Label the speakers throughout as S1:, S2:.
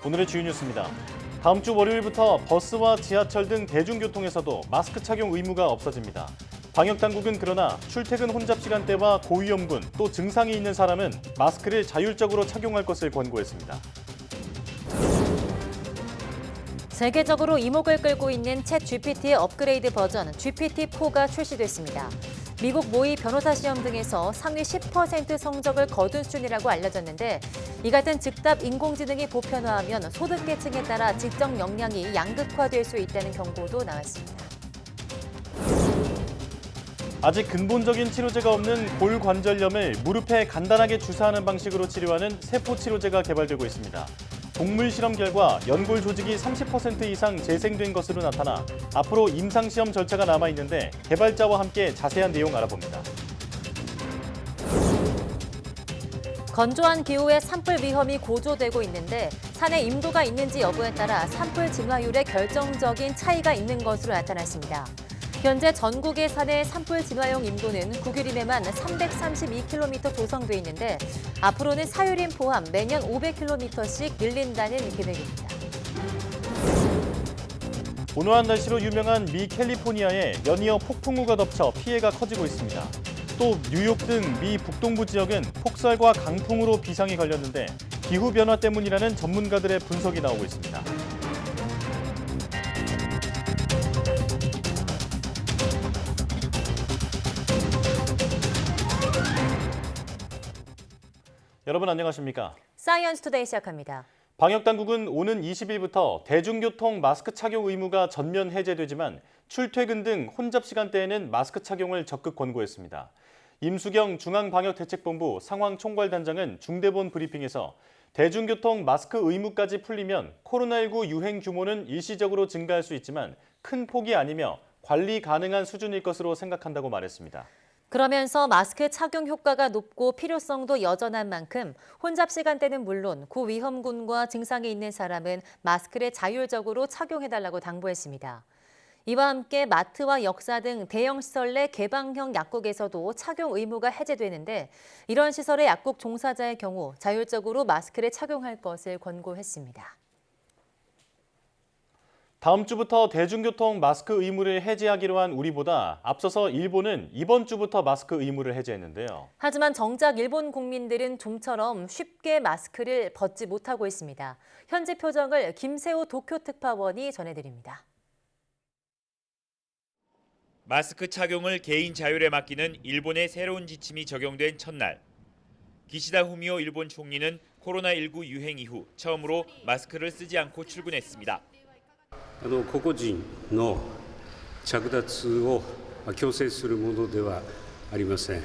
S1: 오늘의 주요 뉴스입니다. 다음 주 월요일부터 버스와 지하철 등 대중교통에서도 마스크 착용 의무가 없어집니다. 방역당국은 그러나 출퇴근 혼잡 시간대와 고위험군 또 증상이 있는 사람은 마스크를 자율적으로 착용할 것을 권고했습니다.
S2: 세계적으로 이목을 끌고 있는 챗 GPT의 업그레이드 버전 GPT-4가 출시됐습니다. 미국 모의 변호사 시험 등에서 상위 10% 성적을 거둔 수준이라고 알려졌는데 이 같은 즉답 인공지능이 보편화하면 소득계층에 따라 지적 역량이 양극화될 수 있다는 경고도 나왔습니다.
S1: 아직 근본적인 치료제가 없는 골관절염을 무릎에 간단하게 주사하는 방식으로 치료하는 세포치료제가 개발되고 있습니다. 동물 실험 결과 연골 조직이 30% 이상 재생된 것으로 나타나 앞으로 임상시험 절차가 남아있는데 개발자와 함께 자세한 내용 알아봅니다.
S2: 건조한 기후에 산불 위험이 고조되고 있는데 산에 임도가 있는지 여부에 따라 산불 진화율에 결정적인 차이가 있는 것으로 나타났습니다. 현재 전국의 산의 산불 진화용 임도는 국유림에만 332km 조성돼 있는데 앞으로는 사유림 포함 매년 500km씩 늘린다는 계획입니다.
S1: 온화한 날씨로 유명한 미 캘리포니아에 연이어 폭풍우가 덮쳐 피해가 커지고 있습니다. 또 뉴욕 등 미 북동부 지역은 폭설과 강풍으로 비상이 걸렸는데 기후변화 때문이라는 전문가들의 분석이 나오고 있습니다. 여러분 안녕하십니까?
S2: 사이언스 투데이 시작합니다.
S1: 방역당국은 오는 20일부터 대중교통 마스크 착용 의무가 전면 해제되지만 출퇴근 등 혼잡 시간대에는 마스크 착용을 적극 권고했습니다. 임수경 중앙방역대책본부 상황총괄단장은 중대본 브리핑에서 대중교통 마스크 의무까지 풀리면 코로나19 유행 규모는 일시적으로 증가할 수 있지만 큰 폭이 아니며 관리 가능한 수준일 것으로 생각한다고 말했습니다.
S2: 그러면서 마스크 착용 효과가 높고 필요성도 여전한 만큼 혼잡 시간대는 물론 고위험군과 증상이 있는 사람은 마스크를 자율적으로 착용해달라고 당부했습니다. 이와 함께 마트와 역사 등 대형 시설 내 개방형 약국에서도 착용 의무가 해제되는데 이런 시설의 약국 종사자의 경우 자율적으로 마스크를 착용할 것을 권고했습니다.
S1: 다음 주부터 대중교통 마스크 의무를 해제하기로 한 우리보다 앞서서 일본은 이번 주부터 마스크 의무를 해제했는데요.
S2: 하지만 정작 일본 국민들은 좀처럼 쉽게 마스크를 벗지 못하고 있습니다. 현지 표정을 김세호 도쿄특파원이 전해드립니다.
S3: 마스크 착용을 개인 자율에 맡기는 일본의 새로운 지침이 적용된 첫날. 기시다 후미오 일본 총리는 코로나19 유행 이후 처음으로 마스크를 쓰지 않고 출근했습니다.
S4: 個々人の着脱を強制するものではありません。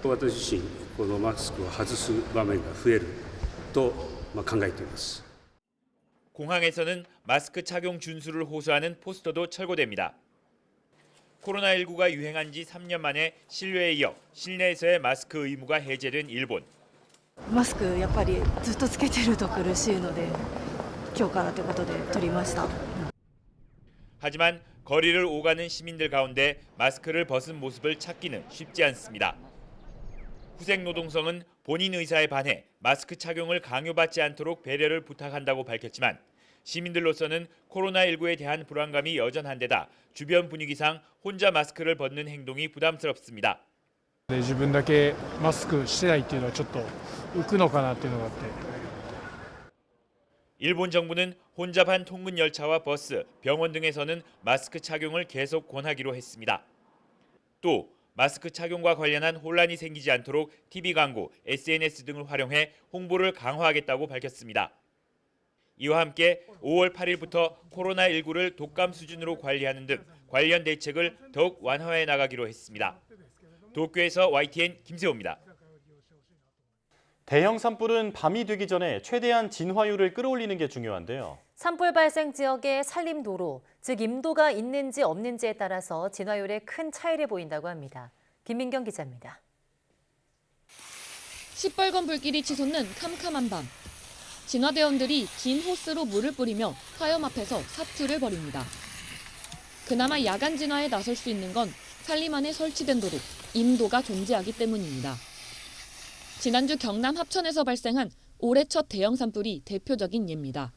S4: 私自身このマスクを外す場面が増えると考えています。
S3: 공항에서는 마스크 착용 준수를 호소하는 포스터도 철거됩니다. 코로나19가 유행한 지 3년 만에 실외에 이어 실내에서의 마스크 의무가 해제된 일본.
S5: マスクやっぱりずっとつけてると苦しいので今日からということで取りました。
S3: 하지만 거리를 오가는 시민들 가운데 마스크를 벗은 모습을 찾기는 쉽지 않습니다. 후생노동성은 본인 의사에 반해 마스크 착용을 강요받지 않도록 배려를 부탁한다고 밝혔지만 시민들로서는 코로나19에 대한 불안감이 여전한 데다 주변 분위기상 혼자 마스크를 벗는 행동이 부담스럽습니다.
S6: 自分だけマスクしてないっていうのはちょっと浮くのかなっていうのがあって。
S3: 일본 정부는 혼잡한 통근 열차와 버스, 병원 등에서는 마스크 착용을 계속 권하기로 했습니다. 또 마스크 착용과 관련한 혼란이 생기지 않도록 TV 광고, SNS 등을 활용해 홍보를 강화하겠다고 밝혔습니다. 이와 함께 5월 8일부터 코로나19를 독감 수준으로 관리하는 등 관련 대책을 더욱 완화해 나가기로 했습니다. 도쿄에서 YTN 김세호입니다.
S1: 대형 산불은 밤이 되기 전에 최대한 진화율을 끌어올리는 게 중요한데요.
S2: 산불 발생 지역의 산림도로, 즉 임도가 있는지 없는지에 따라서 진화율에 큰 차이를 보인다고 합니다. 김민경 기자입니다.
S7: 시뻘건 불길이 치솟는 캄캄한 밤. 진화대원들이 긴 호스로 물을 뿌리며 화염 앞에서 사투를 벌입니다. 그나마 야간 진화에 나설 수 있는 건 산림 안에 설치된 도로, 임도가 존재하기 때문입니다. 지난주 경남 합천에서 발생한 올해 첫 대형 산불이 대표적인 예입니다.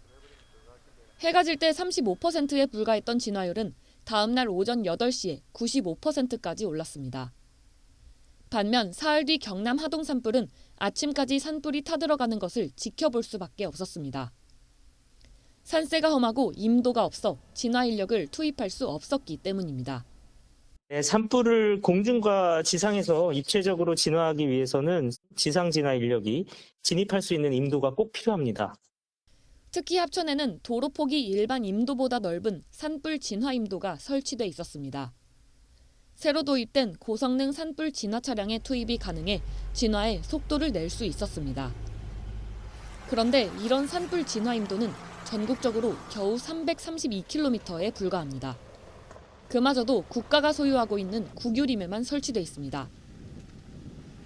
S7: 해가 질 때 35%에 불과했던 진화율은 다음 날 오전 8시에 95%까지 올랐습니다. 반면 사흘 뒤 경남 하동 산불은 아침까지 산불이 타들어가는 것을 지켜볼 수밖에 없었습니다. 산세가 험하고 임도가 없어 진화 인력을 투입할 수 없었기 때문입니다.
S8: 산불을 공중과 지상에서 입체적으로 진화하기 위해서는 지상 진화 인력이 진입할 수 있는 임도가 꼭 필요합니다.
S7: 특히 합천에는 도로폭이 일반 임도보다 넓은 산불 진화 임도가 설치돼 있었습니다. 새로 도입된 고성능 산불 진화 차량의 투입이 가능해 진화에 속도를 낼 수 있었습니다. 그런데 이런 산불 진화 임도는 전국적으로 겨우 332km에 불과합니다. 그마저도 국가가 소유하고 있는 국유림에만 설치돼 있습니다.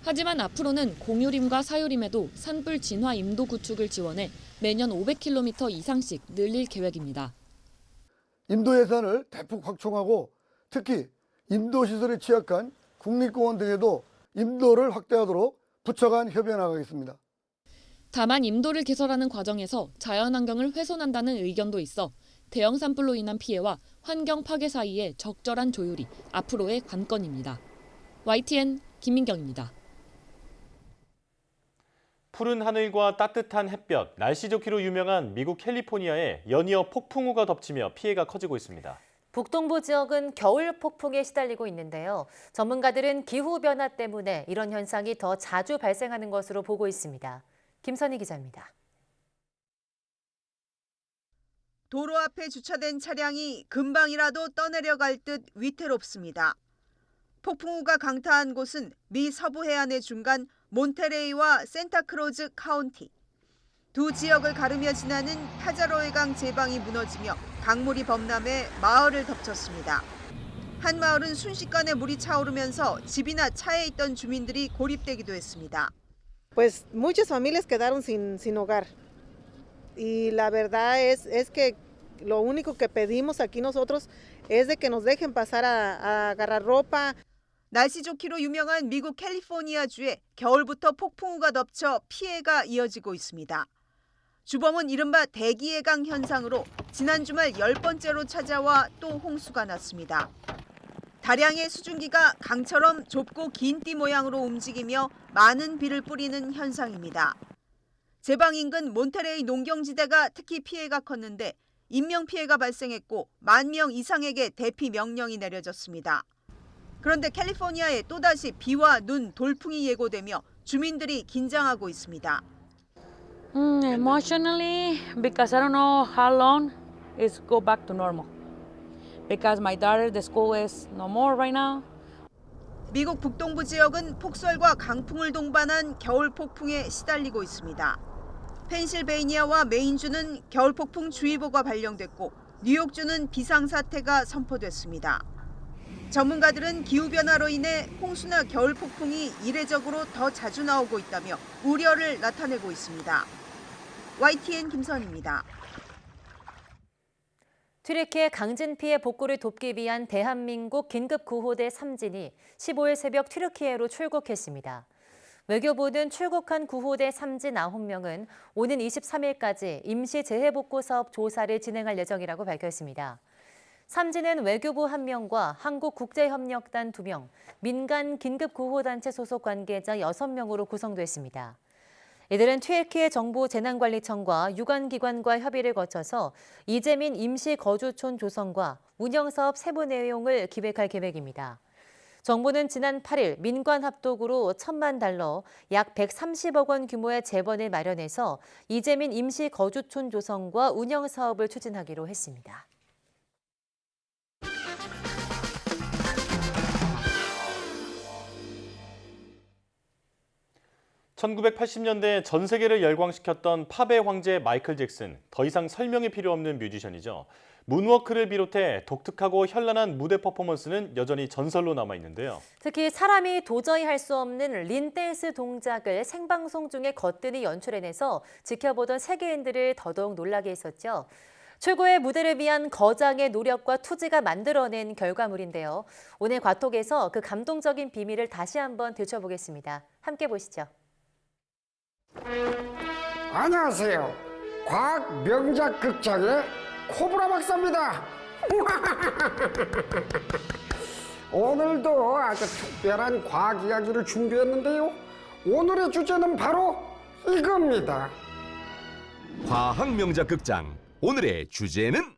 S7: 하지만 앞으로는 공유림과 사유림에도 산불 진화 임도 구축을 지원해 매년 500km 이상씩 늘릴 계획입니다.
S9: 임도 예산을 대폭 확충하고 특히 임도 시설에 취약한 국립공원 등에도 임도를 확대하도록 부처 간 협의해 나가겠습니다.
S7: 다만 임도를 개설하는 과정에서 자연환경을 훼손한다는 의견도 있어 대형 산불로 인한 피해와 환경 파괴 사이의 적절한 조율이 앞으로의 관건입니다. YTN 김민경입니다.
S1: 푸른 하늘과 따뜻한 햇볕, 날씨 좋기로 유명한 미국 캘리포니아에 연이어 폭풍우가 덮치며 피해가 커지고 있습니다.
S2: 북동부 지역은 겨울 폭풍에 시달리고 있는데요. 전문가들은 기후변화 때문에 이런 현상이 더 자주 발생하는 것으로 보고 있습니다. 김선희 기자입니다.
S10: 도로 앞에 주차된 차량이 금방이라도 떠내려갈 듯 위태롭습니다. 폭풍우가 강타한 곳은 미 서부 해안의 중간 몬테레이와 센타크로즈 카운티. 두 지역을 가르며 지나는 파자로의 강 제방이 무너지며 강물이 범람해 마을을 덮쳤습니다. 한 마을은 순식간에 물이 차오르면서 집이나 차에 있던 주민들이 고립되기도 했습니다.
S11: Pues muchas familias quedaron sin hogar. Y la verdad es que lo único que pedimos aquí nosotros es de que nos dejen pasar a agarrar ropa.
S10: 날씨 좋기로 유명한 미국 캘리포니아주에 겨울부터 폭풍우가 덮쳐 피해가 이어지고 있습니다. 주범은 이른바 대기예강 현상으로 지난 주말 10번째로 찾아와 또 홍수가 났습니다. 다량의 수증기가 강처럼 좁고 긴 띠 모양으로 움직이며 많은 비를 뿌리는 현상입니다. 제방 인근 몬테레이 농경지대가 특히 피해가 컸는데 인명피해가 발생했고 10,000명 이상에게 대피 명령이 내려졌습니다. 그런데 캘리포니아에 또다시 비와 눈, 돌풍이 예고되며 주민들이 긴장하고 있습니다.
S12: Emotionally, because I don't know how long it's go back to normal. Because my daughter, the school is no more right now.
S10: 미국 북동부 지역은 폭설과 강풍을 동반한 겨울 폭풍에 시달리고 있습니다. 펜실베이니아와 메인주는 겨울 폭풍 주의보가 발령됐고 뉴욕주는 비상사태가 선포됐습니다. 전문가들은 기후변화로 인해 홍수나 겨울 폭풍이 이례적으로 더 자주 나오고 있다며 우려를 나타내고 있습니다. YTN 김선입니다.
S2: 튀르키예 강진 피해 복구를 돕기 위한 대한민국 긴급구호대 3진이 15일 새벽 튀르키예로 출국했습니다. 외교부는 출국한 구호대 3진 9명은 오는 23일까지 임시 재해복구 사업 조사를 진행할 예정이라고 밝혔습니다. 3진은 외교부 1명과 한국국제협력단 2명, 민간 긴급구호단체 소속 관계자 6명으로 구성됐습니다. 이들은 튀르키예 정부 재난관리청과 유관기관과 협의를 거쳐서 이재민 임시거주촌 조성과 운영사업 세부 내용을 기획할 계획입니다. 정부는 지난 8일 민관 합독으로 $1,000만, 약 130억 원 규모의 재원을 마련해서 이재민 임시거주촌 조성과 운영사업을 추진하기로 했습니다.
S1: (1980년대) 전 세계를 열광시켰던 팝의 황제 마이클 잭슨, 더 이상 설명이 필요 없는 뮤지션이죠. 문워크를 비롯해 독특하고 현란한 무대 퍼포먼스는 여전히 전설로 남아있는데요.
S2: 특히 사람이 도저히 할 수 없는 린댄스 동작을 생방송 중에 거뜬히 연출해내서 지켜보던 세계인들을 더더욱 놀라게 했었죠. 최고의 무대를 위한 거장의 노력과 투지가 만들어낸 결과물인데요. 오늘 과톡에서 그 감동적인 비밀을 다시 한번 들춰보겠습니다. 함께 보시죠.
S13: 안녕하세요. 과학 명작 극장의 코브라 박사입니다. 오늘도 아주 특별한 과학 이야기를 준비했는데요. 오늘의 주제는 바로 이겁니다.
S14: 과학 명작 극장 오늘의 주제는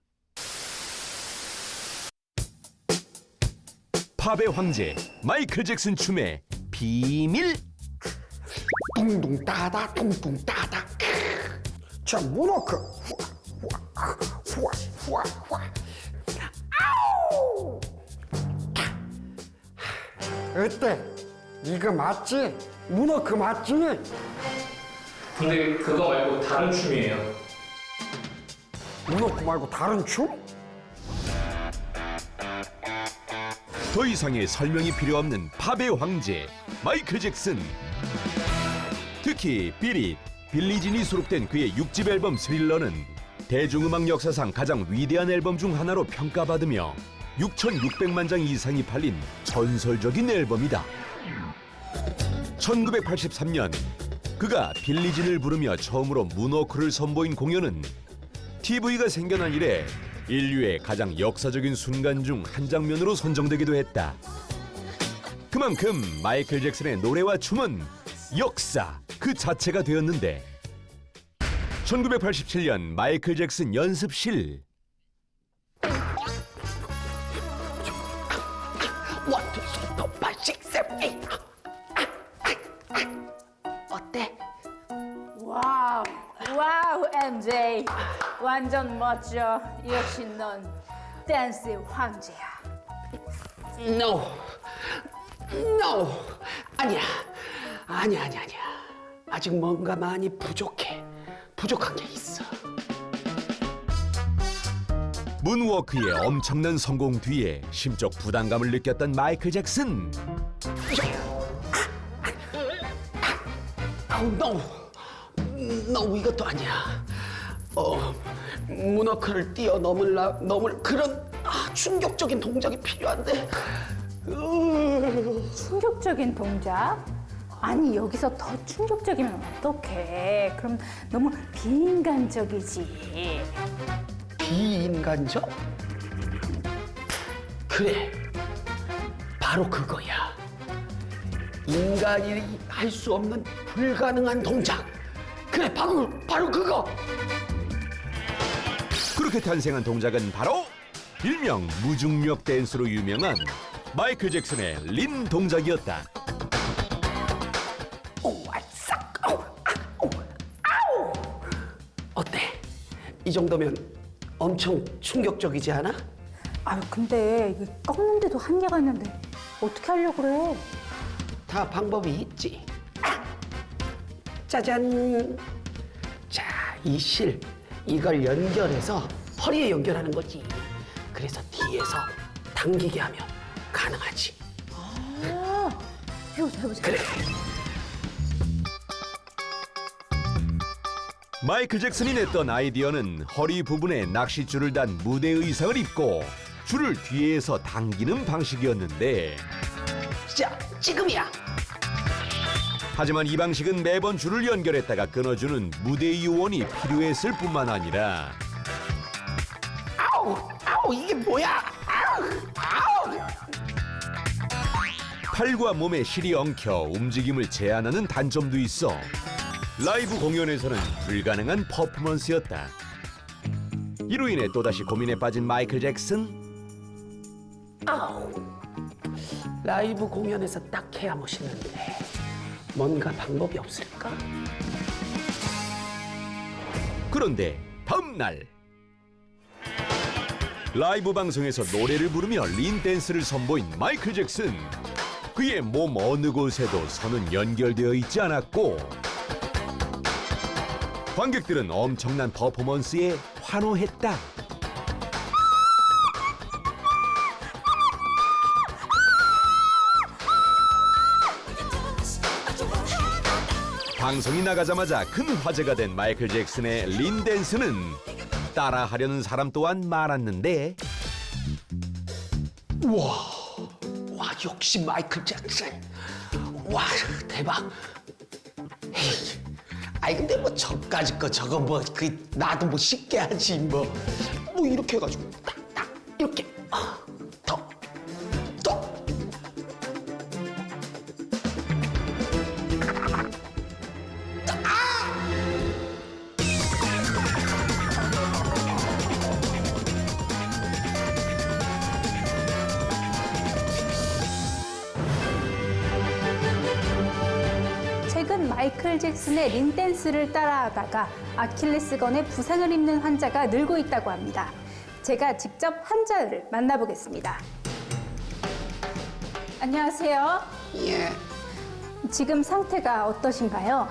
S14: 팝의 황제 마이클 잭슨 춤의 비밀.
S13: 둥둥 따다 둥둥 따다. 자, 문워크. 후아 후아 후아. 아우. 어때? 이거 맞지? 문워크 맞지?
S15: 근데 그거 말고 다른 춤이에요.
S13: 문워크 말고 다른 춤?
S14: 더 이상의 설명이 필요 없는 팝의 황제 마이클 잭슨. 특히 비릿, 빌리진이 수록된 그의 6집 앨범 스릴러는 대중음악 역사상 가장 위대한 앨범 중 하나로 평가받으며 6,600만 장 이상이 팔린 전설적인 앨범이다. 1983년 그가 빌리진을 부르며 처음으로 문워크를 선보인 공연은 TV가 생겨난 이래 인류의 가장 역사적인 순간 중 한 장면으로 선정되기도 했다. 그만큼 마이클 잭슨의 노래와 춤은 역사 그 자체가 되었는데 1987년 마이클 잭슨 연습실.
S16: 어때? 와우, 와우, MJ. 완전 멋져. 역시 넌 댄스의 황제야.
S13: No, no, 아니야. 아직 뭔가 많이 부족해. 부족한 게 있어.
S14: 문워크의 엄청난 성공 뒤에 심적 부담감을 느꼈던 마이클 잭슨.
S13: No, 이것도 아니야. 문워크를 뛰어넘을 그런 충격적인 동작이 필요한데.
S16: 충격적인 동작? 아니, 여기서 더 충격적이면 어떡해. 그럼 너무 비인간적이지.
S13: 비인간적? 그래, 바로 그거야. 인간이 할 수 없는 불가능한 동작. 그래, 바로 그거.
S14: 그렇게 탄생한 동작은 바로 일명 무중력 댄스로 유명한 마이클 잭슨의 린 동작이었다.
S13: 어때? 이 정도면 엄청 충격적이지 않아?
S16: 아유, 근데 이게 꺾는데도 한계가 있는데 어떻게 하려고 그래?
S13: 다 방법이 있지. 짜잔. 자, 이 실 이걸 연결해서 허리에 연결하는 거지. 그래서 뒤에서 당기게 하면 가능하지.
S16: 해보자.
S13: 그래.
S14: 마이클 잭슨이 냈던 아이디어는 허리 부분에 낚싯줄을 단 무대 의상을 입고 줄을 뒤에서 당기는 방식이었는데
S13: 자, 지금이야.
S14: 하지만 이 방식은 매번 줄을 연결했다가 끊어주는 무대 요원이 필요했을 뿐만 아니라
S13: 아우, 이게 뭐야? 아우.
S14: 팔과 몸에 실이 엉켜 움직임을 제한하는 단점도 있어 라이브 공연에서는 불가능한 퍼포먼스였다. 이로 인해 또다시 고민에 빠진 마이클 잭슨.
S13: 라이브 공연에서 딱 해야 멋있는데 뭔가 방법이 없을까?
S14: 그런데 다음 날 라이브 방송에서 노래를 부르며 린 댄스를 선보인 마이클 잭슨. 그의 몸 어느 곳에도 선은 연결되어 있지 않았고 관객들은 엄청난 퍼포먼스에 환호했다. 방송이 나가자마자 큰 화제가 된 마이클 잭슨의 린 댄스는 따라하려는 사람 또한 많았는데
S13: 와, 역시 마이클 잭슨. 와, 대박. 에이, 아니 근데 뭐 저까지 거 저거 뭐 나도 뭐 쉽게 하지 뭐 또 이렇게 해가지고 딱 이렇게 더.
S16: 최근 마이클 잭슨의 린댄스를 따라하다가 아킬레스건에 부상을 입는 환자가 늘고 있다고 합니다. 제가 직접 환자를 만나보겠습니다. 안녕하세요.
S13: 예.
S16: 지금 상태가 어떠신가요?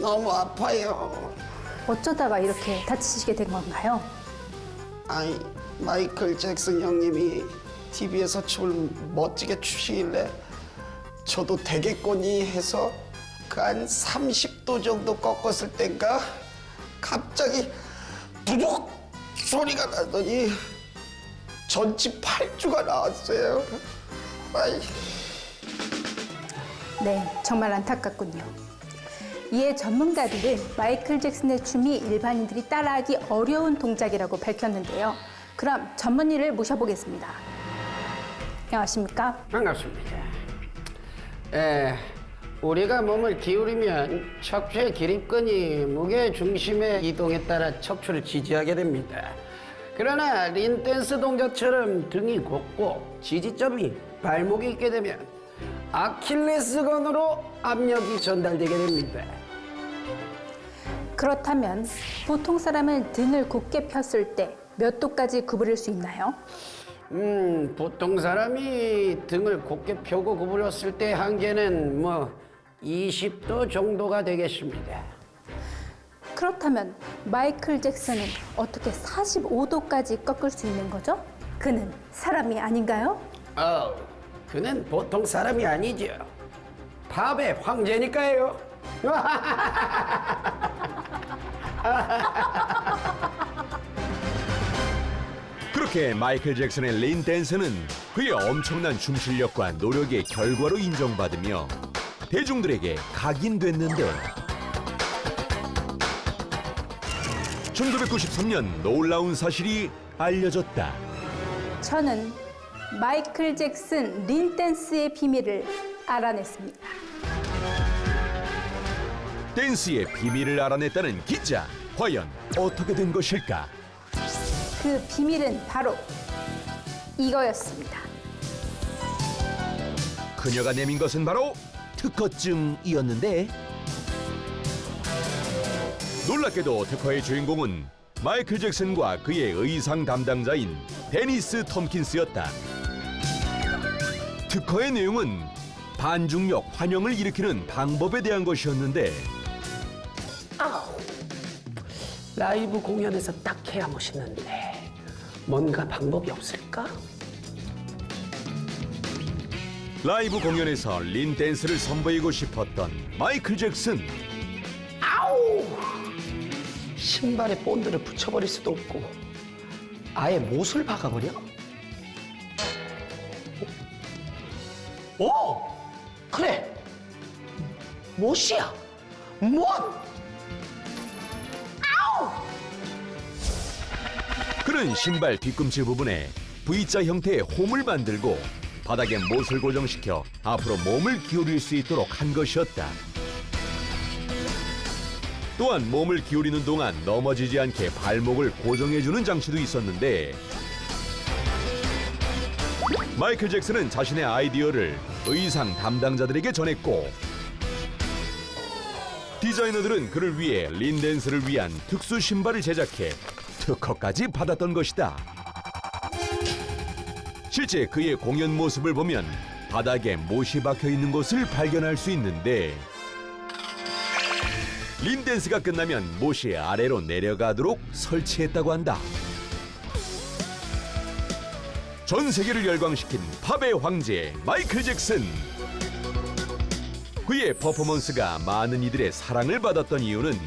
S13: 너무 아파요.
S16: 어쩌다가 이렇게 다치시게 된 건가요?
S13: 아이, 마이클 잭슨 형님이 TV에서 춤을 멋지게 추시길래 저도 되겠거니 해서 그 한 30도 정도 꺾었을 땐가 갑자기 두둑 소리가 나더니 전치 8주가 나왔어요. 아이.
S16: 네, 정말 안타깝군요. 이에 전문가들은 마이클 잭슨의 춤이 일반인들이 따라하기 어려운 동작이라고 밝혔는데요. 그럼 전문의를 모셔보겠습니다. 안녕하십니까?
S13: 반갑습니다. 우리가 몸을 기울이면 척추의 기립근이 무게 중심의 이동에 따라 척추를 지지하게 됩니다. 그러나 린댄스 동작처럼 등이 곱고 지지점이 발목에 있게 되면 아킬레스건으로 압력이 전달되게 됩니다.
S16: 그렇다면 보통 사람은 등을 곧게 폈을 때 몇 도까지 구부릴 수 있나요?
S13: 보통 사람이 등을 곧게 펴고 구부렸을 때 한계는 20도 정도가 되겠습니다.
S16: 그렇다면 마이클 잭슨은 어떻게 45도까지 꺾을 수 있는 거죠? 그는 사람이 아닌가요?
S13: 그는 보통 사람이 아니죠. 팝의 황제니까요.
S14: 그렇게 마이클 잭슨의 린 댄스는 그의 엄청난 춤 실력과 노력의 결과로 인정받으며 대중들에게 각인됐는데 1993년 놀라운 사실이 알려졌다.
S16: 저는 마이클 잭슨 린 댄스의 비밀을 알아냈습니다.
S14: 댄스의 비밀을 알아냈다는 기자, 과연 어떻게 된 것일까?
S16: 그 비밀은 바로 이거였습니다.
S14: 그녀가 내민 것은 바로 특허증이었는데 놀랍게도 특허의 주인공은 마이클 잭슨과 그의 의상 담당자인 데니스 톰킨스였다. 특허의 내용은 반중력 환영을 일으키는 방법에 대한 것이었는데
S13: 라이브 공연에서 딱 해야 멋있는데 뭔가 방법이 없을까?
S14: 라이브 공연에서 린 댄스를 선보이고 싶었던 마이클 잭슨.
S13: 아우! 신발에 본드를 붙여버릴 수도 없고 아예 못을 박아버려? 그래! 못이야! 못!
S14: 그는 신발 뒤꿈치 부분에 V자 형태의 홈을 만들고 바닥에 못을 고정시켜 앞으로 몸을 기울일 수 있도록 한 것이었다. 또한 몸을 기울이는 동안 넘어지지 않게 발목을 고정해주는 장치도 있었는데 마이클 잭슨은 자신의 아이디어를 의상 담당자들에게 전했고 디자이너들은 그를 위해 린 댄스를 위한 특수 신발을 제작해 특허까지 받았던 것이다. 실제 그의 공연 모습을 보면 바닥에 못이 박혀 있는 것을 발견할 수 있는데 린 댄스가 끝나면 못이 아래로 내려가도록 설치했다고 한다. 전 세계를 열광시킨 팝의 황제 마이클 잭슨. 그의 퍼포먼스가 많은 이들의 사랑을 받았던 이유는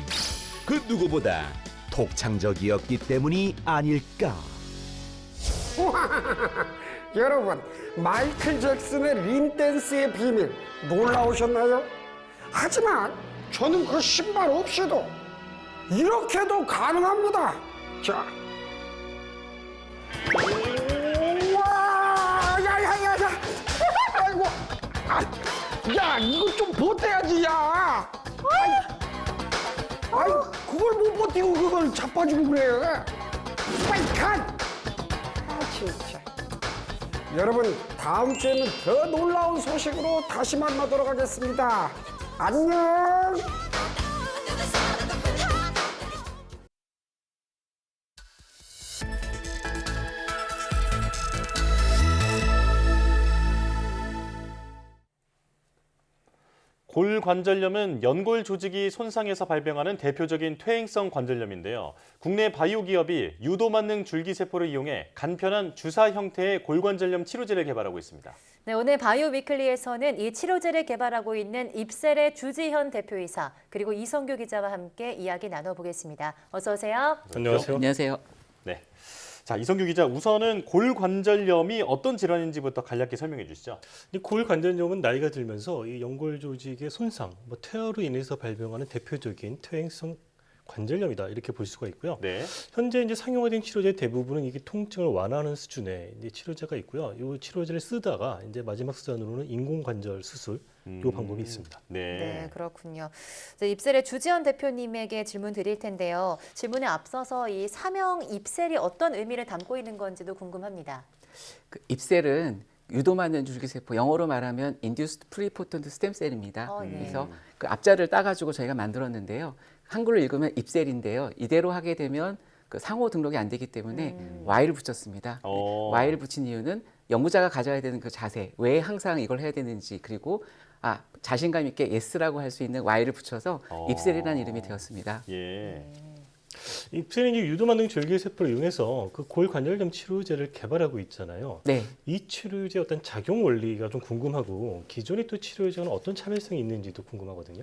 S14: 그 누구보다 독창적이었기 때문이 아닐까.
S13: 여러분, 마이클 잭슨의 린 댄스의 비밀 놀라우셨나요? 하지만 저는 그 신발 없이도 이렇게도 가능합니다. 자, 야, 이거 좀 버텨야지, 야. 아이, 그걸 못 버티고 그걸 자빠지고 그래. 빨리 가. 진짜. 여러분, 다음 주에는 더 놀라운 소식으로 다시 만나도록 하겠습니다. 안녕.
S1: 골관절염은 연골 조직이 손상해서 발병하는 대표적인 퇴행성 관절염인데요. 국내 바이오 기업이 유도만능 줄기세포를 이용해 간편한 주사 형태의 골관절염 치료제를 개발하고 있습니다.
S2: 네, 오늘 바이오 위클리에서는 이 치료제를 개발하고 있는 입셀의 주지현 대표이사 그리고 이성규 기자와 함께 이야기 나눠보겠습니다. 어서 오세요.
S1: 안녕하세요.
S17: 안녕하세요.
S1: 네. 자, 이성규 기자, 우선은 골관절염이 어떤 질환인지부터 간략히 설명해 주시죠.
S17: 이 골관절염은 나이가 들면서 이 연골 조직의 손상, 퇴화로 인해서 발병하는 대표적인 퇴행성 관절염이다 이렇게 볼 수가 있고요.
S1: 네.
S17: 현재 이제 상용화된 치료제 대부분은 이게 통증을 완화하는 수준의 이제 치료제가 있고요. 이 치료제를 쓰다가 이제 마지막 수단으로는 인공관절 수술 이 방법이 있습니다.
S2: 네, 그렇군요. 입셀의 주지현 대표님에게 질문 드릴 텐데요. 질문에 앞서서 이 사명 입셀이 어떤 의미를 담고 있는 건지도 궁금합니다.
S18: 그 입셀은 유도만능 줄기세포, 영어로 말하면 Induced Pluripotent Stem Cell입니다.
S2: 네.
S18: 그래서 그 앞자를 따가지고 저희가 만들었는데요. 한글로 읽으면 입셀인데요. 이대로 하게 되면 그 상호 등록이 안 되기 때문에 Y를 붙였습니다. Y를 붙인 이유는 연구자가 가져야 되는 그 자세, 왜 항상 이걸 해야 되는지, 그리고 자신감 있게 S라고 할 수 있는 Y를 붙여서 입셀이라는 이름이 되었습니다.
S1: 예.
S17: 입셀은 유도만능 줄기세포를 이용해서 그 골관절염 치료제를 개발하고 있잖아요.
S18: 네.
S17: 이 치료제 어떤 작용 원리가 좀 궁금하고 기존의 또 치료제와는 어떤 차별성이 있는지도 궁금하거든요.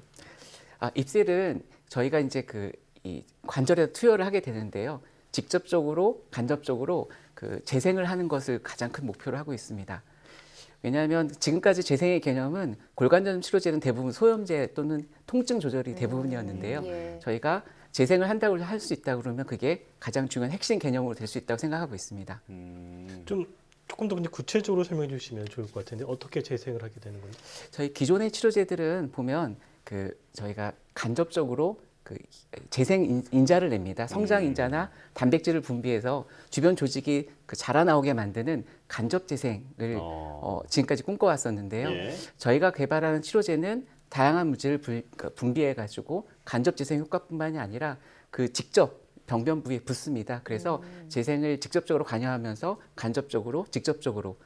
S18: 입셀은 저희가 이제 이 관절에 투여를 하게 되는데요. 직접적으로, 간접적으로 그 재생을 하는 것을 가장 큰 목표로 하고 있습니다. 왜냐하면 지금까지 재생의 개념은 골관절염 치료제는 대부분 소염제 또는 통증 조절이 대부분이었는데요. 저희가 재생을 한다고 할 수 있다 그러면 그게 가장 중요한 핵심 개념으로 될 수 있다고 생각하고 있습니다.
S17: 조금 더 구체적으로 설명해 주시면 좋을 것 같은데 어떻게 재생을 하게 되는 건지?
S18: 저희 기존의 치료제들은 보면 저희가 간접적으로 재생 인자를 냅니다. 성장 인자나 단백질을 분비해서 주변 조직이 자라나오게 만드는 간접 재생을 지금까지 꿈꿔왔었는데요.
S1: 예.
S18: 저희가 개발하는 치료제는 다양한 물질을 분비해 가지고 간접 재생 효과뿐만이 아니라 직접 병변 부위에 붙습니다. 그래서 재생을 직접적으로 관여하면서 간접적으로, 직접적으로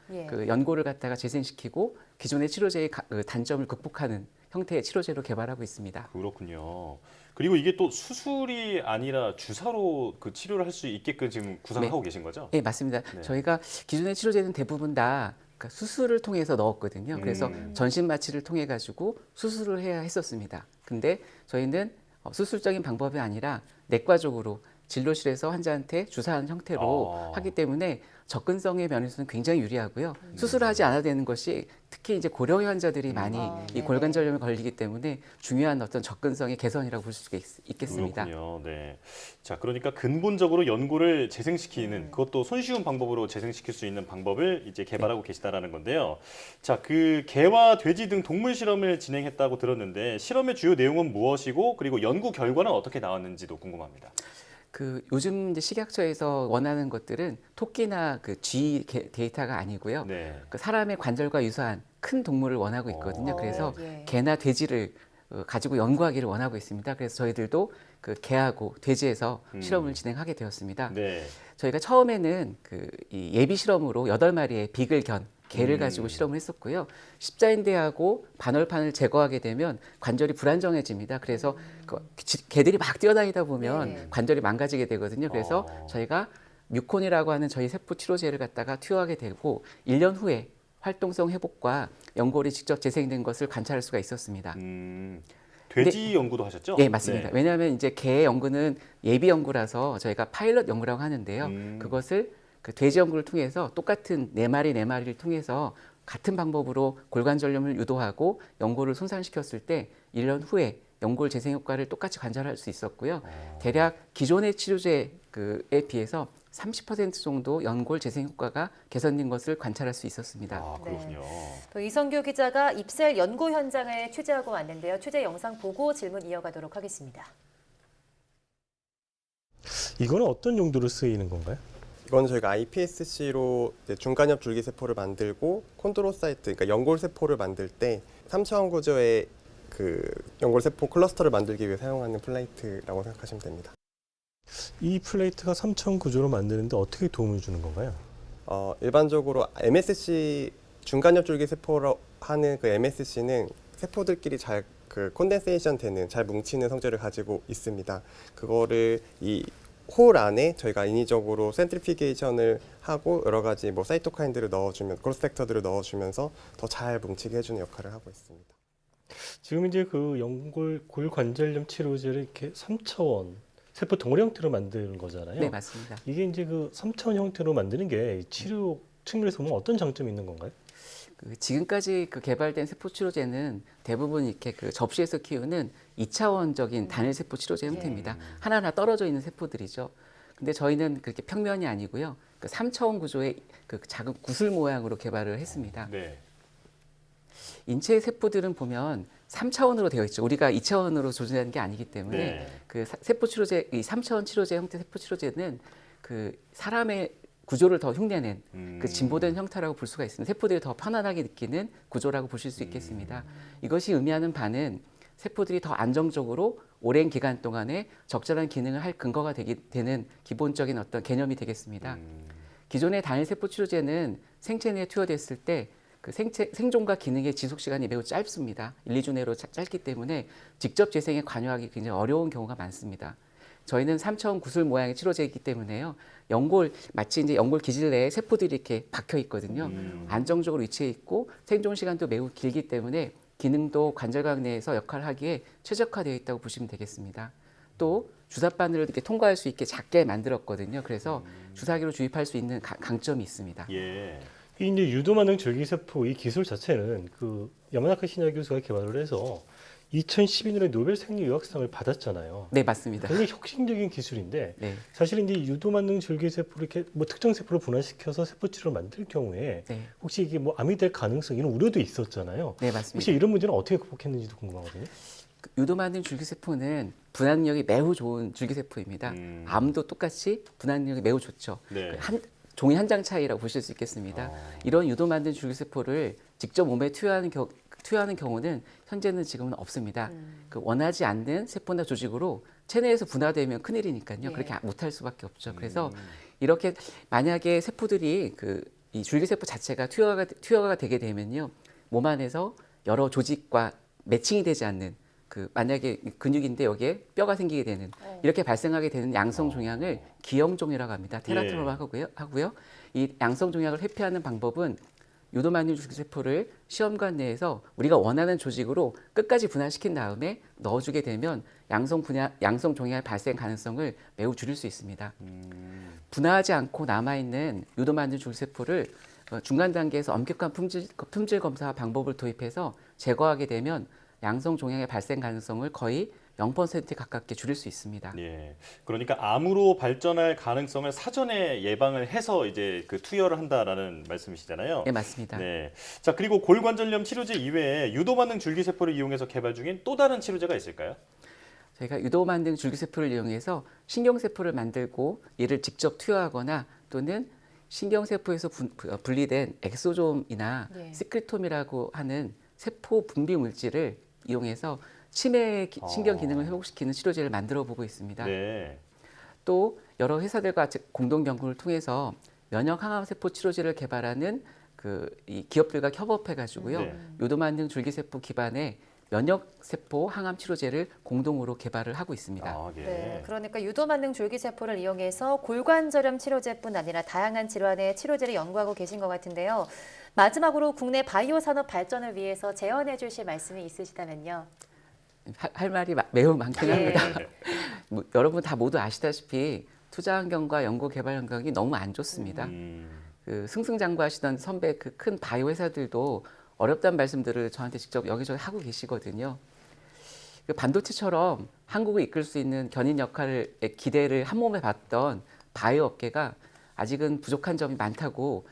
S18: 연골을 갖다가 재생시키고 기존의 치료제의 단점을 극복하는 형태의 치료제로 개발하고 있습니다.
S1: 그렇군요. 그리고 이게 또 수술이 아니라 주사로 치료를 할 수 있게끔 지금 구상하고 계신 거죠?
S18: 네, 맞습니다. 저희가 기존의 치료제는 대부분 다 수술을 통해서 넣었거든요. 그래서 전신 마취를 통해 가지고 수술을 해야 했었습니다. 근데 저희는 수술적인 방법이 아니라 내과적으로 진료실에서 환자한테 주사하는 형태로 하기 때문에 접근성의 면에서는 굉장히 유리하고요. 수술을 하지 않아야 되는 것이 특히 이제 고령 환자들이 많이 이 골관절염에 걸리기 때문에 중요한 어떤 접근성의 개선이라고 볼 수가 있겠습니다.
S1: 그렇군요. 네. 자, 그러니까 근본적으로 연골을 재생시키는 그것도 손쉬운 방법으로 재생시킬 수 있는 방법을 이제 개발하고 계시다라는 건데요. 자, 개와 돼지 등 동물 실험을 진행했다고 들었는데 실험의 주요 내용은 무엇이고 그리고 연구 결과는 어떻게 나왔는지도 궁금합니다.
S18: 요즘 이제 식약처에서 원하는 것들은 토끼나 쥐 데이터가 아니고요. 사람의 관절과 유사한 큰 동물을 원하고 있거든요. 그래서 개나 돼지를 가지고 연구하기를 원하고 있습니다. 그래서 저희들도 개하고 돼지에서 실험을 진행하게 되었습니다. 저희가 처음에는 이 예비 실험으로 8마리의 비글견 개를 가지고 실험을 했었고요. 십자인대하고 반월판을 제거하게 되면 관절이 불안정해집니다. 그래서 개들이 막 뛰어다니다 보면 관절이 망가지게 되거든요. 그래서 저희가 뮤콘이라고 하는 저희 세포 치료제를 갖다가 투여하게 되고 1년 후에 활동성 회복과 연골이 직접 재생된 것을 관찰할 수가 있었습니다.
S1: 돼지 연구도 하셨죠?
S18: 네, 맞습니다. 왜냐하면 이제 개 연구는 예비 연구라서 저희가 파일럿 연구라고 하는데요. 그것을 돼지 연구를 통해서 똑같은 4마리를 통해서 같은 방법으로 골관절염을 유도하고 연골을 손상시켰을 때 1년 후에 연골 재생 효과를 똑같이 관찰할 수 있었고요. 대략 기존의 치료제에 비해서 30% 정도 연골 재생 효과가 개선된 것을 관찰할 수 있었습니다.
S1: 아, 그렇군요.
S2: 또 이성규 기자가 입셀 연구 현장에 취재하고 왔는데요. 취재 영상 보고 질문 이어가도록 하겠습니다.
S17: 이거는 어떤 용도로 쓰이는 건가요?
S19: 이건 저희가 iPSC로 중간엽 줄기세포를 만들고 콘드로사이트, 그러니까 연골세포를 만들 때 3차원 구조의 그 연골세포 클러스터를 만들기 위해 사용하는 플레이트라고 생각하시면 됩니다.
S17: 이 플레이트가 3차원 구조로 만드는데 어떻게 도움을 주는 건가요?
S19: 일반적으로 MSC 중간엽 줄기세포로 하는 그 MSC는 세포들끼리 잘 그 콘덴세이션 되는, 잘 뭉치는 성질을 가지고 있습니다. 그거를 이 홀 안에 저희가 인위적으로 센트리피게이션을 하고 여러 가지 뭐 사이토카인들을 넣어주면, 그로스 팩터들을 넣어주면서 더 잘 뭉치게 해주는 역할을 하고 있습니다.
S17: 지금 이제 그 연골 골관절염 치료제를 이렇게 3차원 세포 덩어리 형태로 만드는 거잖아요.
S18: 네, 맞습니다.
S17: 이게 이제 그 3차원 형태로 만드는 게 치료 측면에서 보면 어떤 장점이 있는 건가요?
S18: 지금까지 개발된 세포 치료제는 대부분 이렇게 접시에서 키우는 2차원적인 단일 세포 치료제 형태입니다. 하나하나 떨어져 있는 세포들이죠. 근데 저희는 그렇게 평면이 아니고요. 3차원 구조의 작은 구슬 모양으로 개발을 했습니다.
S1: 네.
S18: 인체의 세포들은 보면 3차원으로 되어 있죠. 우리가 2차원으로 조준하는 게 아니기 때문에 세포 치료제, 이 3차원 치료제 형태 세포 치료제는 사람의 구조를 더 흉내낸 진보된 형태라고 볼 수가 있습니다. 세포들이 더 편안하게 느끼는 구조라고 보실 수 있겠습니다. 이것이 의미하는 바는 세포들이 더 안정적으로 오랜 기간 동안에 적절한 기능을 할 근거가 되는 기본적인 어떤 개념이 되겠습니다. 기존의 단일 세포 치료제는 생체 내에 투여됐을 때 생존과 기능의 지속 시간이 매우 짧습니다. 1, 2주 내로 짧기 때문에 직접 재생에 관여하기 굉장히 어려운 경우가 많습니다. 저희는 3차원 구슬 모양의 치료제이기 때문에요. 마치 이제 연골 기질 내에 세포들이 이렇게 박혀 있거든요. 안정적으로 위치해 있고 생존 시간도 매우 길기 때문에 기능도 관절각 내에서 역할을 하기에 최적화되어 있다고 보시면 되겠습니다. 또 주사 바늘을 이렇게 통과할 수 있게 작게 만들었거든요. 그래서 주사기로 주입할 수 있는 강점이 있습니다.
S1: 예.
S17: 이 이제 유도만능 줄기세포 이 기술 자체는 야마나카 시냐 교수가 개발을 해서 2012년에 노벨 생리의학상을 받았잖아요.
S18: 네, 맞습니다.
S17: 굉장히 혁신적인 기술인데
S18: 네.
S17: 사실 이제 유도만능 줄기세포를 이렇게 특정 세포를 분화시켜서 세포 치료를 만들 경우에 혹시 이게 암이 될 가능성 이런 우려도 있었잖아요.
S18: 네, 맞습니다.
S17: 혹시 이런 문제는 어떻게 극복했는지도 궁금하거든요.
S18: 유도만능 줄기세포는 분화 능력이 매우 좋은 줄기세포입니다. 암도 똑같이 분화 능력이 매우 좋죠.
S1: 네.
S18: 종이 한 장 차이라고 보실 수 있겠습니다. 이런 유도만능 줄기세포를 직접 몸에 투여하는 경우는 현재는 지금은 없습니다. 원하지 않는 세포나 조직으로 체내에서 분화되면 큰일이니까요. 그렇게 못할 수밖에 없죠. 그래서 이렇게 만약에 세포들이 이 줄기세포 자체가 투여가 되게 되면요, 몸 안에서 여러 조직과 매칭이 되지 않는 만약에 근육인데 여기에 뼈가 생기게 되는 이렇게 발생하게 되는 양성 종양을 기형종이라고 합니다. 테라토라고 하고요. 이 양성 종양을 회피하는 방법은 유도만능 줄기세포를 시험관 내에서 우리가 원하는 조직으로 끝까지 분할시킨 다음에 넣어주게 되면 양성 종양의 발생 가능성을 매우 줄일 수 있습니다. 분화하지 않고 남아있는 유도만능 줄기세포를 중간 단계에서 엄격한 품질 검사 방법을 도입해서 제거하게 되면 양성 종양의 발생 가능성을 거의 0%에 가깝게 줄일 수 있습니다.
S1: 예. 그러니까 암으로 발전할 가능성을 사전에 예방을 해서 이제 투여를 한다라는 말씀이시잖아요.
S18: 네, 맞습니다.
S1: 네. 자, 그리고 골관절염 치료제 이외에 유도만능 줄기세포를 이용해서 개발 중인 또 다른 치료제가 있을까요?
S18: 저희가 유도만능 줄기세포를 이용해서 신경세포를 만들고 이를 직접 투여하거나 또는 신경세포에서 분리된 엑소좀이나 시크리톰이라고 하는 세포 분비 물질을 이용해서 치매 신경 기능을 회복시키는 치료제를 만들어 보고 있습니다.
S1: 네.
S18: 또 여러 회사들과 공동 연구를 통해서 면역 항암 세포 치료제를 개발하는 이 기업들과 협업해 가지고요. 유도만능 줄기세포 기반의 면역세포 항암 치료제를 공동으로 개발을 하고 있습니다.
S2: 네, 그러니까 유도만능 줄기세포를 이용해서 골관절염 치료제뿐 아니라 다양한 질환의 치료제를 연구하고 계신 것 같은데요. 마지막으로 국내 바이오 산업 발전을 위해서 제언해 주실 말씀이 있으시다면요.
S18: 할 말이 매우 많긴 합니다. 여러분 다 모두 아시다시피 투자 환경과 연구 개발 환경이 너무 안 좋습니다. 승승장구하시던 선배 큰 바이오 회사들도 어렵다는 말씀들을 저한테 직접 여기저기 하고 계시거든요. 반도체처럼 한국을 이끌 수 있는 견인 역할의 기대를 한 몸에 봤던 바이오 업계가 아직은 부족한 점이 많다고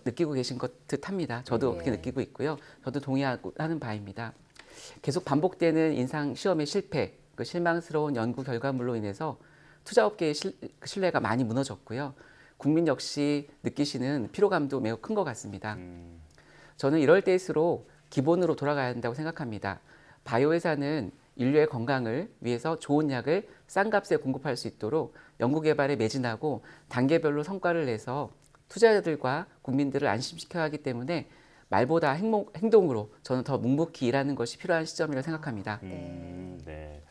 S18: 느끼고 계신 것 듯합니다. 저도 그렇게 느끼고 있고요. 저도 동의하는 바입니다. 계속 반복되는 인상 시험의 실패, 그 실망스러운 연구 결과물로 인해서 투자업계의 신뢰가 많이 무너졌고요. 국민 역시 느끼시는 피로감도 매우 큰 것 같습니다. 저는 이럴 때일수록 기본으로 돌아가야 한다고 생각합니다. 바이오 회사는 인류의 건강을 위해서 좋은 약을 싼 값에 공급할 수 있도록 연구개발에 매진하고 단계별로 성과를 내서 투자자들과 국민들을 안심시켜야 하기 때문에 말보다 행동으로 저는 더 묵묵히 일하는 것이 필요한 시점이라고 생각합니다.
S1: 네.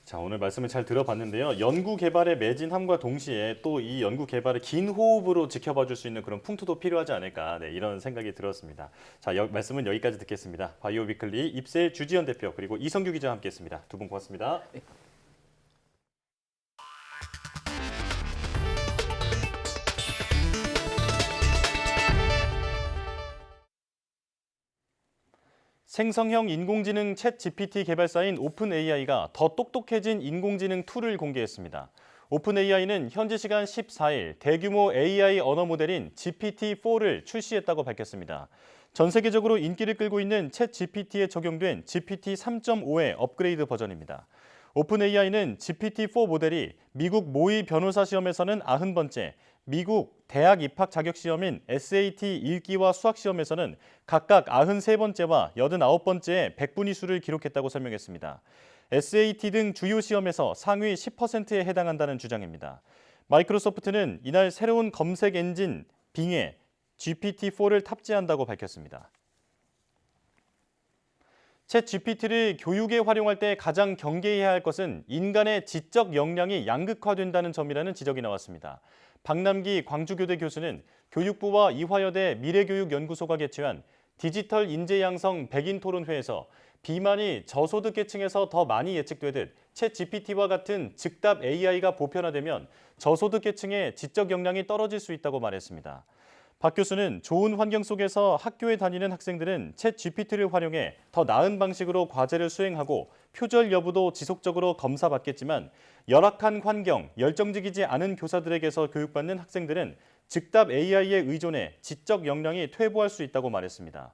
S1: 자, 오늘 말씀을 잘 들어봤는데요. 연구 개발에 매진함과 동시에 또 이 연구 개발을 긴 호흡으로 지켜봐 줄 수 있는 그런 풍토도 필요하지 않을까, 네, 이런 생각이 들었습니다. 자, 말씀은 여기까지 듣겠습니다. 바이오 위클리 입세 주지연 대표 그리고 이성규 기자와 함께했습니다. 두 분 고맙습니다. 네. 생성형 인공지능 챗 GPT 개발사인 오픈AI가 더 똑똑해진 인공지능 툴을 공개했습니다. 오픈AI는 현지 시간 14일 대규모 AI 언어 모델인 GPT-4를 출시했다고 밝혔습니다. 전 세계적으로 인기를 끌고 있는 챗 GPT에 적용된 GPT 3.5의 업그레이드 버전입니다. 오픈AI는 GPT-4 모델이 미국 모의 변호사 시험에서는 90번째, 미국 대학 입학 자격 시험인 SAT 읽기와 수학 시험에서는 각각 93번째와 89번째의 100분위 수를 기록했다고 설명했습니다. SAT 등 주요 시험에서 상위 10%에 해당한다는 주장입니다. 마이크로소프트는 이날 새로운 검색 엔진 빙에 GPT-4를 탑재한다고 밝혔습니다. 챗 GPT를 교육에 활용할 때 가장 경계해야 할 것은 인간의 지적 역량이 양극화된다는 점이라는 지적이 나왔습니다. 박남기 광주교대 교수는 교육부와 이화여대 미래교육연구소가 개최한 디지털 인재 양성 백인 토론회에서 비만이 저소득 계층에서 더 많이 예측되듯 챗 GPT와 같은 즉답 AI가 보편화되면 저소득 계층의 지적 역량이 떨어질 수 있다고 말했습니다. 박 교수는 좋은 환경 속에서 학교에 다니는 학생들은 챗 GPT를 활용해 더 나은 방식으로 과제를 수행하고 표절 여부도 지속적으로 검사받겠지만 열악한 환경, 열정적이지 않은 교사들에게서 교육받는 학생들은 즉답 AI에 의존해 지적 역량이 퇴보할 수 있다고 말했습니다.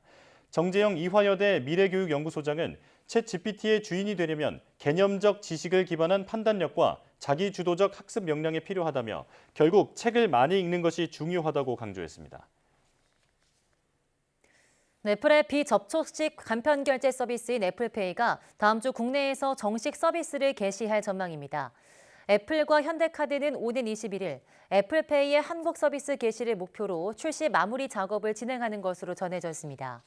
S1: 정재영 이화여대 미래교육연구소장은 챗 GPT의 주인이 되려면 개념적 지식을 기반한 판단력과 자기주도적 학습 역량이 필요하다며 결국 책을 많이 읽는 것이 중요하다고 강조했습니다.
S2: 애플의 비접촉식 간편결제 서비스인 애플페이가 다음 주 국내에서 정식 서비스를 개시할 전망입니다. 애플과 현대카드는 오는 21일 애플페이의 한국 서비스 개시를 목표로 출시 마무리 작업을 진행하는 것으로 전해졌습니다.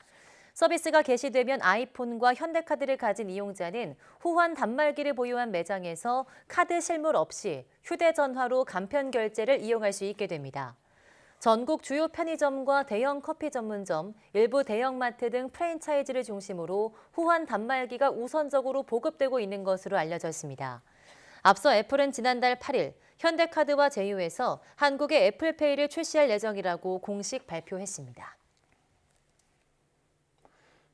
S2: 서비스가 개시되면 아이폰과 현대카드를 가진 이용자는 호환 단말기를 보유한 매장에서 카드 실물 없이 휴대전화로 간편결제를 이용할 수 있게 됩니다. 전국 주요 편의점과 대형 커피 전문점, 일부 대형마트 등 프랜차이즈를 중심으로 호환 단말기가 우선적으로 보급되고 있는 것으로 알려졌습니다. 앞서 애플은 지난달 8일 현대카드와 제휴해서 한국에 애플페이를 출시할 예정이라고 공식 발표했습니다.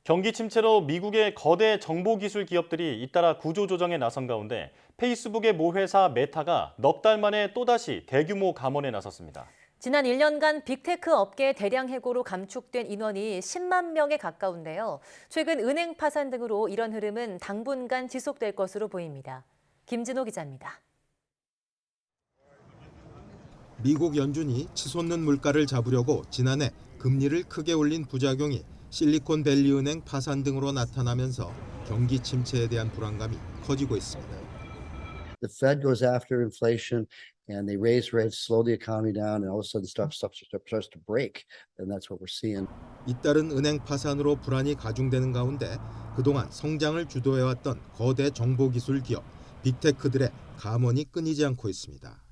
S1: 경기 침체로 미국의 거대 정보기술 기업들이 잇따라 구조조정에 나선 가운데 페이스북의 모 회사 메타가 넉 달 만에 또다시 대규모 감원에 나섰습니다.
S2: 지난 1년간 빅테크 업계의 대량 해고로 감축된 인원이 10만 명에 가까운데요. 최근 은행 파산 등으로 이런 흐름은 당분간 지속될 것으로 보입니다. 김진호 기자입니다.
S20: 미국 연준이 치솟는 물가를 잡으려고 지난해 금리를 크게 올린 부작용이 실리콘밸리 은행 파산 등으로 나타나면서 경기 침체에 대한 불안감이 커지고 있습니다.
S21: The Fed goes after inflation and they raise rates, slow the economy down, and all of a sudden stuff starts to break. And that's what we're seeing.
S20: 잇따른 은행 파산으로 불안이 가중되는 가운데 그동안 성장을 주도해왔던 거대 정보기술 기업 빅테크들의 감원이 끊이지 않고 있습니다.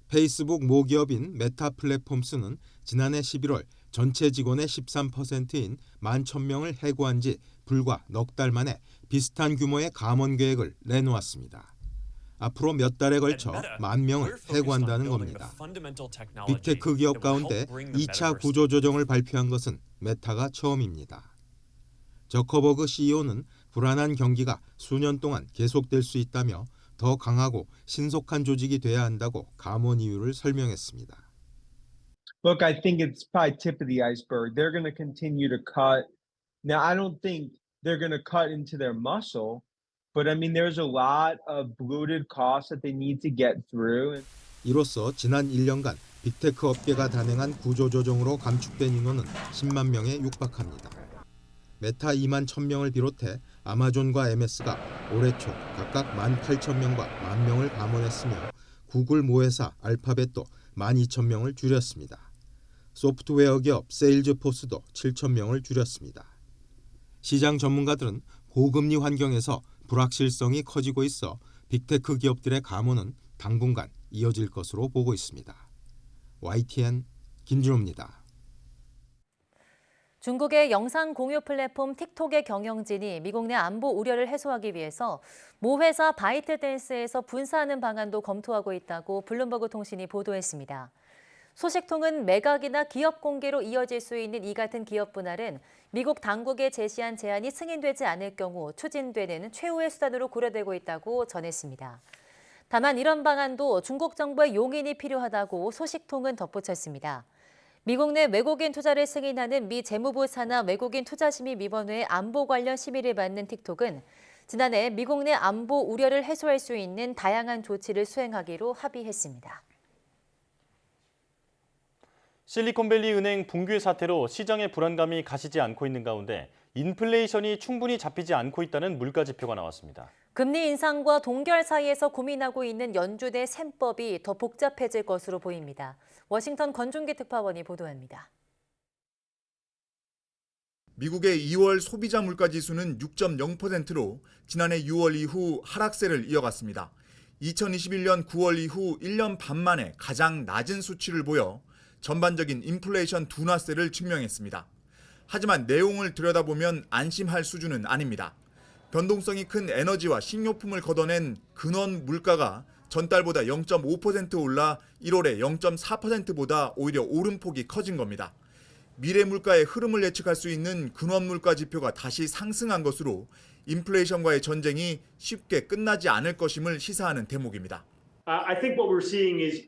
S20: 페이스북 모기업인 메타 플랫폼스는 지난해 11월 전체 직원의 13%인 11,000명을 해고한 지 불과 넉 달 만에 비슷한 규모의 감원 계획을 내놓았습니다. 앞으로 몇 달에 걸쳐 10,000명을 해고한다는 겁니다. 빅테크 기업 가운데 2차 구조조정을 발표한 것은 메타가 처음입니다. 저커버그 CEO는 불안한 경기가 수년 동안 계속될 수 있다며 더 강하고 신속한 조직이 돼야 한다고 감원 이유를 설명했습니다.
S4: Look, I think it's probably tip of the iceberg. They're going to continue to cut. Now, I don't think they're going to cut into their muscle, but I mean, there's a lot of bloated costs that they need to get through.
S20: 이로써 지난 1년간 빅테크 업계가 단행한 구조조정으로 감축된 인원은 10만 명에 육박합니다. 메타 2만 1,000명을 비롯해 아마존과 MS가 올해 초 각각 18,000명과 10,000명을 감원했으며 구글 모회사 알파벳도 12,000명을 줄였습니다. 소프트웨어 기업 세일즈포스도 7,000명을 줄였습니다. 시장 전문가들은 고금리 환경에서 불확실성이 커지고 있어 빅테크 기업들의 감원은 당분간 이어질 것으로 보고 있습니다. YTN 김준호입니다.
S2: 중국의 영상 공유 플랫폼 틱톡의 경영진이 미국 내 안보 우려를 해소하기 위해서 모 회사 바이트댄스에서 분사하는 방안도 검토하고 있다고 블룸버그 통신이 보도했습니다. 소식통은 매각이나 기업 공개로 이어질 수 있는 이 같은 기업 분할은 미국 당국에 제시한 제안이 승인되지 않을 경우 추진되는 최후의 수단으로 고려되고 있다고 전했습니다. 다만 이런 방안도 중국 정부의 용인이 필요하다고 소식통은 덧붙였습니다. 미국 내 외국인 투자를 승인하는 미 재무부 산하 외국인 투자심의위원회의 안보 관련 심의를 받는 틱톡은 지난해 미국 내 안보 우려를 해소할 수 있는 다양한 조치를 수행하기로 합의했습니다.
S1: 실리콘밸리 은행 붕괴 사태로 시장의 불안감이 가시지 않고 있는 가운데 인플레이션이 충분히 잡히지 않고 있다는 물가 지표가 나왔습니다.
S2: 금리 인상과 동결 사이에서 고민하고 있는 연준의 셈법이 더 복잡해질 것으로 보입니다. 워싱턴 권준기 특파원이 보도합니다.
S22: 미국의 2월 소비자 물가 지수는 6.0%로 지난해 6월 이후 하락세를 이어갔습니다. 2021년 9월 이후 1년 반 만에 가장 낮은 수치를 보여 전반적인 인플레이션 둔화세를 증명했습니다. 하지만 내용을 들여다보면 안심할 수준은 아닙니다. 변동성이 큰 에너지와 식료품을 걷어낸 근원 물가가 전달보다 0.5% 올라 1월에 0.4%보다 오히려 오름폭이 커진 겁니다. 미래 물가의 흐름을 예측할 수 있는 근원 물가 지표가 다시 상승한 것으로 인플레이션과의 전쟁이 쉽게 끝나지 않을 것임을 시사하는 대목입니다.
S23: I think what we're seeing is,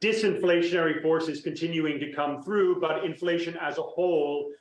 S23: disinflationary forces continuing to come through, but inflation as a whole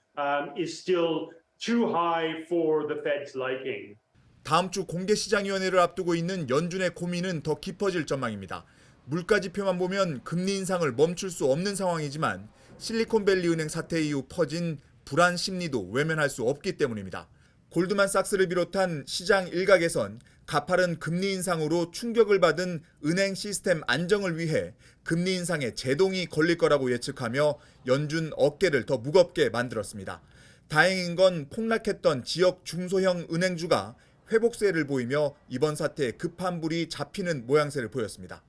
S23: is still too high for the Fed's liking.
S22: 다음 주 공개시장위원회를 앞두고 있는 연준의 고민은 더 깊어질 전망입니다. 물가 지표만 보면 금리 인상을 멈출 수 없는 상황이지만 실리콘밸리 은행 사태 이후 퍼진 불안 심리도 외면할 수 없기 때문입니다. 골드만삭스를 비롯한 시장 일각에선 가파른 금리 인상으로 충격을 받은 은행 시스템 안정을 위해 금리 인상에 제동이 걸릴 거라고 예측하며 연준 어깨를 더 무겁게 만들었습니다. 다행인 건 폭락했던 지역 중소형 은행주가 회복세를 보이며 이번 사태에 급한 불이 잡히는 모양새를 보였습니다.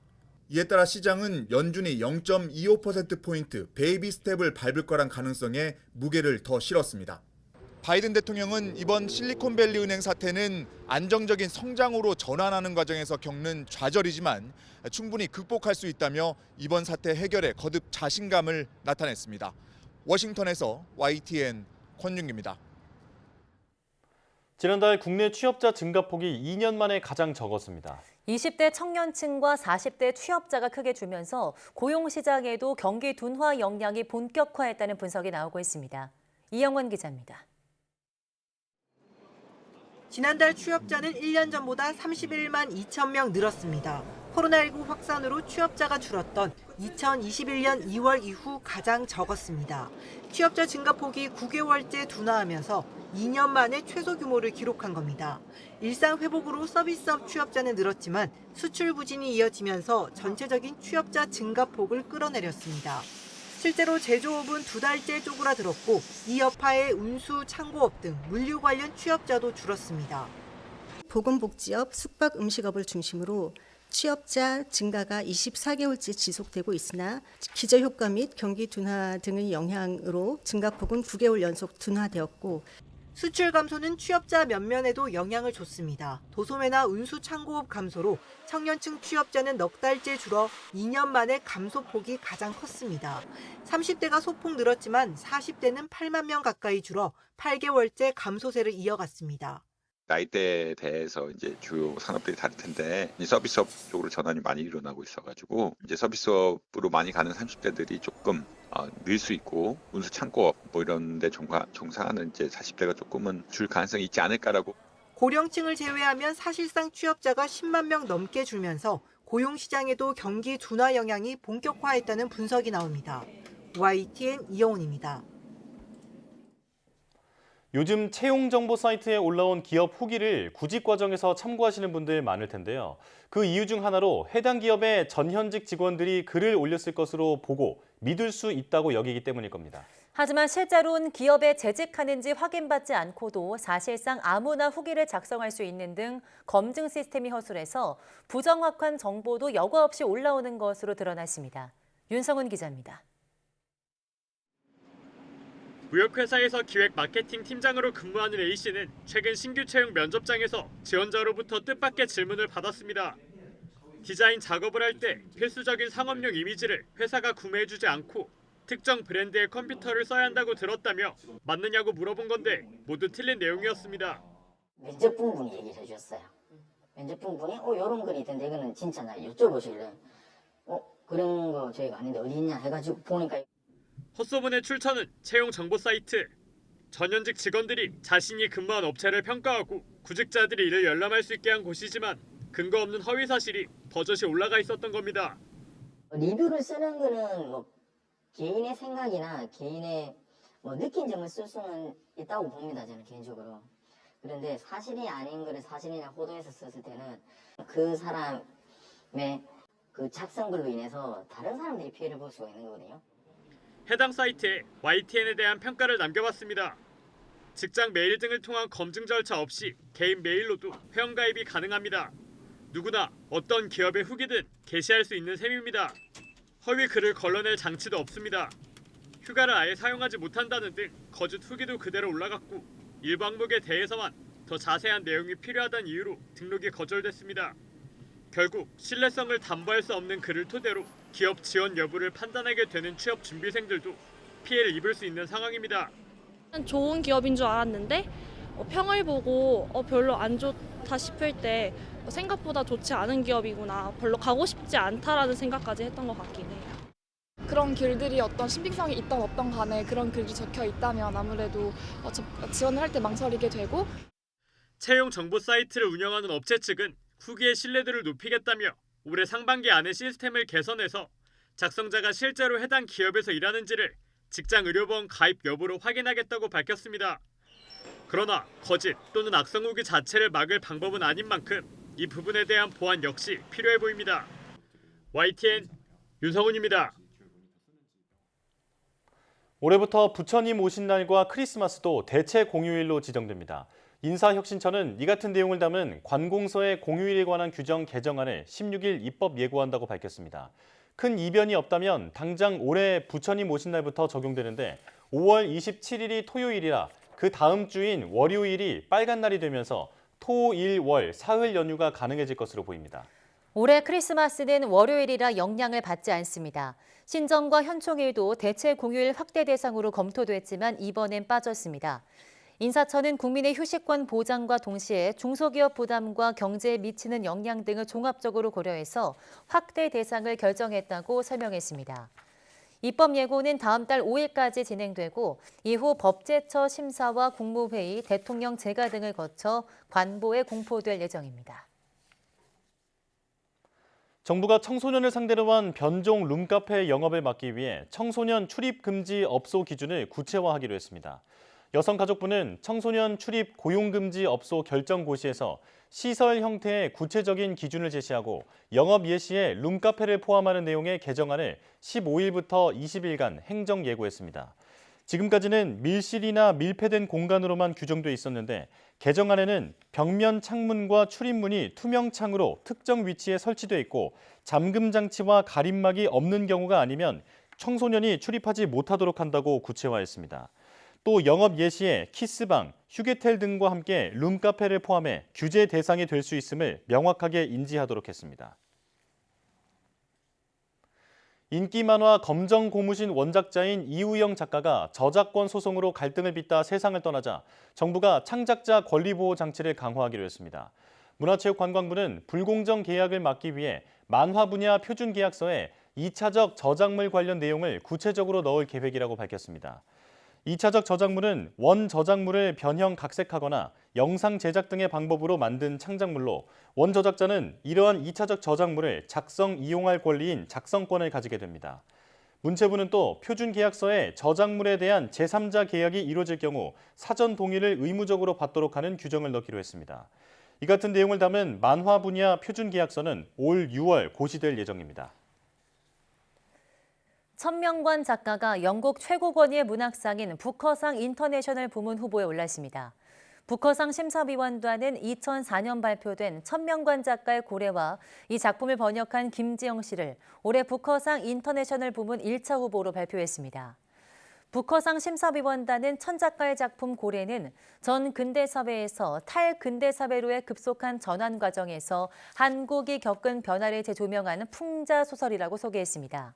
S22: 이에 따라 시장은 연준이 0.25%포인트 베이비 스텝을 밟을 거란 가능성에 무게를 더 실었습니다. 바이든 대통령은 이번 실리콘밸리 은행 사태는 안정적인 성장으로 전환하는 과정에서 겪는 좌절이지만 충분히 극복할 수 있다며 이번 사태 해결에 거듭 자신감을 나타냈습니다. 워싱턴에서 YTN 권윤기입니다.
S1: 지난달 국내 취업자 증가폭이 2년 만에 가장 적었습니다.
S2: 20대 청년층과 40대 취업자가 크게 줄면서 고용시장에도 경기 둔화 영향이 본격화했다는 분석이 나오고 있습니다. 이영원 기자입니다.
S24: 지난달 취업자는 1년 전보다 31만 2천 명 늘었습니다. 코로나19 확산으로 취업자가 줄었던 2021년 2월 이후 가장 적었습니다. 취업자 증가폭이 9개월째 둔화하면서 2년 만에 최소 규모를 기록한 겁니다. 일상 회복으로 서비스업 취업자는 늘었지만 수출 부진이 이어지면서 전체적인 취업자 증가폭을 끌어내렸습니다. 실제로 제조업은 2달째 쪼그라들었고 이 여파에 운수, 창고업 등 물류 관련 취업자도 줄었습니다.
S25: 보건복지업, 숙박음식업을 중심으로 취업자 증가가 24개월째 지속되고 있으나 기저효과 및 경기 둔화 등의 영향으로 증가폭은 9개월 연속 둔화되었고
S24: 수출 감소는 취업자 면면에도 영향을 줬습니다. 도소매나 운수 창고업 감소로 청년층 취업자는 넉 달째 줄어 2년 만에 감소폭이 가장 컸습니다. 30대가 소폭 늘었지만 40대는 8만 명 가까이 줄어 8개월째 감소세를 이어갔습니다.
S3: 나이대에 대해서 이제 주요 산업들이 다를 텐데 이제 서비스업 쪽으로 전환이 많이 일어나고 있어가지고 이제 서비스업으로 많이 가는 30대들이 조금 늘 수 있고 운수 창고업 뭐 이런 데 종사하는 이제 40대가 조금은 줄 가능성이 있지 않을까라고.
S24: 고령층을 제외하면 사실상 취업자가 10만 명 넘게 줄면서 고용시장에도 경기 둔화 영향이 본격화했다는 분석이 나옵니다. YTN 이영훈입니다.
S1: 요즘 채용 정보 사이트에 올라온 기업 후기를 구직 과정에서 참고하시는 분들 많을 텐데요. 그 이유 중 하나로 해당 기업의 전현직 직원들이 글을 올렸을 것으로 보고 믿을 수 있다고 여기기 때문일 겁니다.
S2: 하지만 실제로는 기업에 재직하는지 확인받지 않고도 사실상 아무나 후기를 작성할 수 있는 등 검증 시스템이 허술해서 부정확한 정보도 여과 없이 올라오는 것으로 드러났습니다. 윤성훈 기자입니다.
S5: 무역회사에서 기획 마케팅 팀장으로 근무하는 A씨는 최근 신규 채용 면접장에서 지원자로부터 뜻밖의 질문을 받았습니다. 디자인 작업을 할 때 필수적인 상업용 이미지를 회사가 구매해주지 않고 특정 브랜드의 컴퓨터를 써야 한다고 들었다며 맞느냐고 물어본 건데 모두 틀린 내용이었습니다.
S6: 면접분 분이 얘기를 해주셨어요. 면접분 분이 이런 글이 있던데 이거는 진짜냐 여쭤보실래? 그런 거 저희가 아닌데 어디 있냐 해가지고 보니까
S5: 헛소문의 출처는 채용 정보 사이트. 전현직 직원들이 자신이 근무한 업체를 평가하고 구직자들이 이를 열람할 수 있게 한 곳이지만 근거 없는 허위 사실이 버젓이 올라가 있었던 겁니다.
S6: 리뷰를 쓰는 거는 뭐 개인의 생각이나 개인의 뭐 느낀 점을 쓸 수는 있다고 봅니다. 저는 개인적으로. 그런데 사실이 아닌 거를 사실이냐 호도해서 썼을 때는 그 사람의 그 작성글로 인해서 다른 사람들이 피해를 볼 수가 있는 거거든요.
S5: 해당 사이트에 YTN에 대한 평가를 남겨봤습니다. 직장 메일 등을 통한 검증 절차 없이 개인 메일로도 회원가입이 가능합니다. 누구나 어떤 기업의 후기든 게시할 수 있는 셈입니다. 허위 글을 걸러낼 장치도 없습니다. 휴가를 아예 사용하지 못한다는 등 거짓 후기도 그대로 올라갔고 일부 항목에 대해서만 더 자세한 내용이 필요하다는 이유로 등록이 거절됐습니다. 결국 신뢰성을 담보할 수 없는 글을 토대로 기업 지원 여부를 판단하게 되는 취업 준비생들도 피해를 입을 수 있는 상황입니다.
S8: 좋은 기업인 줄 알았는데 평을 보고 별로 안 좋다 싶을 때 생각보다 좋지 않은 기업이구나, 별로 가고 싶지 않다라는 생각까지 했던 것 같긴 해요.
S9: 그런 글들이 어떤 신빙성이 있던 없던 간에 그런 글이 적혀 있다면 아무래도 지원을 할 때 망설이게 되고.
S5: 채용 정보 사이트를 운영하는 업체 측은 후기의 신뢰도를 높이겠다며 올해 상반기 안에 시스템을 개선해서 작성자가 실제로 해당 기업에서 일하는지를 직장의료보험 가입 여부로 확인하겠다고 밝혔습니다. 그러나 거짓 또는 악성 후기 자체를 막을 방법은 아닌 만큼 이 부분에 대한 보완 역시 필요해 보입니다. YTN 윤성훈입니다.
S1: 올해부터 부처님 오신 날과 크리스마스도 대체 공휴일로 지정됩니다. 인사혁신처는 이 같은 내용을 담은 관공서의 공휴일에 관한 규정 개정안을 16일 입법 예고한다고 밝혔습니다. 큰 이변이 없다면 당장 올해 부처님 오신 날부터 적용되는데 5월 27일이 토요일이라 그 다음 주인 월요일이 빨간 날이 되면서 토, 일, 월, 사흘 연휴가 가능해질 것으로 보입니다.
S2: 올해 크리스마스는 월요일이라 영향을 받지 않습니다. 신정과 현총일도 대체 공휴일 확대 대상으로 검토됐지만 이번엔 빠졌습니다. 인사처는 국민의 휴식권 보장과 동시에 중소기업 부담과 경제에 미치는 영향 등을 종합적으로 고려해서 확대 대상을 결정했다고 설명했습니다. 입법 예고는 다음 달 5일까지 진행되고 이후 법제처 심사와 국무회의, 대통령 재가 등을 거쳐 관보에 공포될 예정입니다.
S1: 정부가 청소년을 상대로 한 변종 룸카페 영업을 막기 위해 청소년 출입 금지 업소 기준을 구체화하기로 했습니다. 여성가족부는 청소년 출입 고용금지 업소 결정고시에서 시설 형태의 구체적인 기준을 제시하고 영업 예시에 룸카페를 포함하는 내용의 개정안을 15일부터 20일간 행정 예고했습니다. 지금까지는 밀실이나 밀폐된 공간으로만 규정돼 있었는데 개정안에는 벽면 창문과 출입문이 투명창으로 특정 위치에 설치돼 있고 잠금 장치와 가림막이 없는 경우가 아니면 청소년이 출입하지 못하도록 한다고 구체화했습니다. 또 영업 예시에 키스방, 휴게텔 등과 함께 룸카페를 포함해 규제 대상이 될 수 있음을 명확하게 인지하도록 했습니다. 인기 만화 검정 고무신 원작자인 이우영 작가가 저작권 소송으로 갈등을 빚다 세상을 떠나자 정부가 창작자 권리 보호 장치를 강화하기로 했습니다. 문화체육관광부는 불공정 계약을 막기 위해 만화 분야 표준 계약서에 2차적 저작물 관련 내용을 구체적으로 넣을 계획이라고 밝혔습니다. 2차적 저작물은 원 저작물을 변형 각색하거나 영상 제작 등의 방법으로 만든 창작물로 원 저작자는 이러한 2차적 저작물을 작성, 이용할 권리인 작성권을 가지게 됩니다. 문체부는 또 표준 계약서에 저작물에 대한 제3자 계약이 이루어질 경우 사전 동의를 의무적으로 받도록 하는 규정을 넣기로 했습니다. 이 같은 내용을 담은 만화 분야 표준 계약서는 올 6월 고시될 예정입니다.
S2: 천명관 작가가 영국 최고 권위의 문학상인 부커상 인터내셔널 부문 후보에 올랐습니다. 부커상 심사위원단은 2004년 발표된 천명관 작가의 고래와 이 작품을 번역한 김지영 씨를 올해 부커상 인터내셔널 부문 1차 후보로 발표했습니다. 부커상 심사위원단은 천 작가의 작품 고래는 전 근대사회에서 탈근대사회로의 급속한 전환 과정에서 한국이 겪은 변화를 재조명하는 풍자소설이라고 소개했습니다.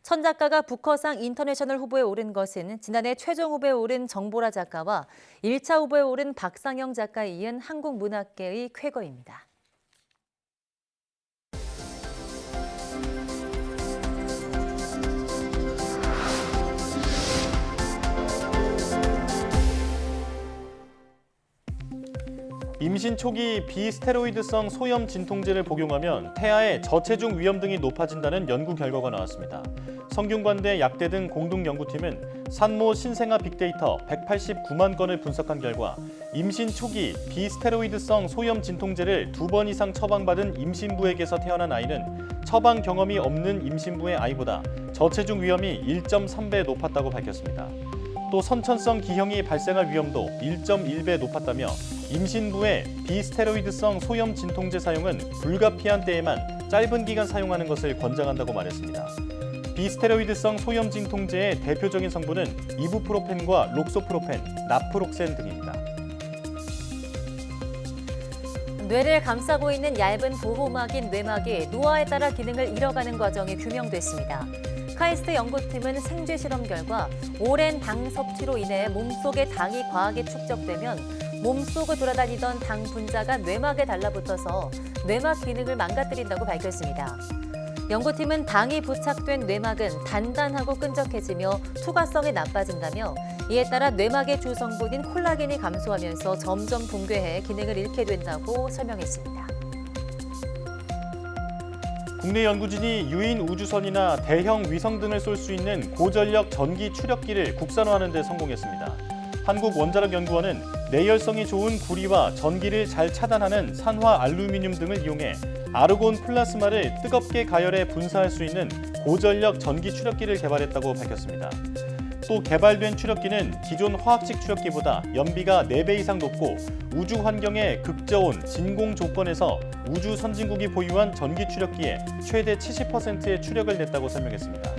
S2: 천 작가가 부커상 인터내셔널 후보에 오른 것은 지난해 최종 후보에 오른 정보라 작가와 1차 후보에 오른 박상영 작가에 이은 한국 문학계의 쾌거입니다.
S1: 임신 초기 비스테로이드성 소염 진통제를 복용하면 태아의 저체중 위험 등이 높아진다는 연구 결과가 나왔습니다. 성균관대 약대 등 공동 연구팀은 산모 신생아 빅데이터 189만 건을 분석한 결과 임신 초기 비스테로이드성 소염 진통제를 2번 이상 처방받은 임신부에게서 태어난 아이는 처방 경험이 없는 임신부의 아이보다 저체중 위험이 1.3배 높았다고 밝혔습니다. 또 선천성 기형이 발생할 위험도 1.1배 높았다며 임신부의 비스테로이드성 소염 진통제 사용은 불가피한 때에만 짧은 기간 사용하는 것을 권장한다고 말했습니다. 비스테로이드성 소염 진통제의 대표적인 성분은 이부프로펜과 록소프로펜, 나프록센 등입니다.
S2: 뇌를 감싸고 있는 얇은 보호막인 뇌막이 노화에 따라 기능을 잃어가는 과정이 규명됐습니다. 카이스트 연구팀은 생쥐 실험 결과 오랜 당 섭취로 인해 몸속에 당이 과하게 축적되면 몸속을 돌아다니던 당 분자가 뇌막에 달라붙어서 뇌막 기능을 망가뜨린다고 밝혔습니다. 연구팀은 당이 부착된 뇌막은 단단하고 끈적해지며 투과성이 나빠진다며 이에 따라 뇌막의 주 성분인 콜라겐이 감소하면서 점점 붕괴해 기능을 잃게 된다고 설명했습니다.
S1: 국내 연구진이 유인 우주선이나 대형 위성 등을 쏠 수 있는 고전력 전기 추력기를 국산화하는 데 성공했습니다. 한국원자력연구원은 내열성이 좋은 구리와 전기를 잘 차단하는 산화 알루미늄 등을 이용해 아르곤 플라스마를 뜨겁게 가열해 분사할 수 있는 고전력 전기 추력기를 개발했다고 밝혔습니다. 또 개발된 추력기는 기존 화학식 추력기보다 연비가 4배 이상 높고 우주 환경의 극저온, 진공 조건에서 우주 선진국이 보유한 전기 추력기에 최대 70%의 추력을 냈다고 설명했습니다.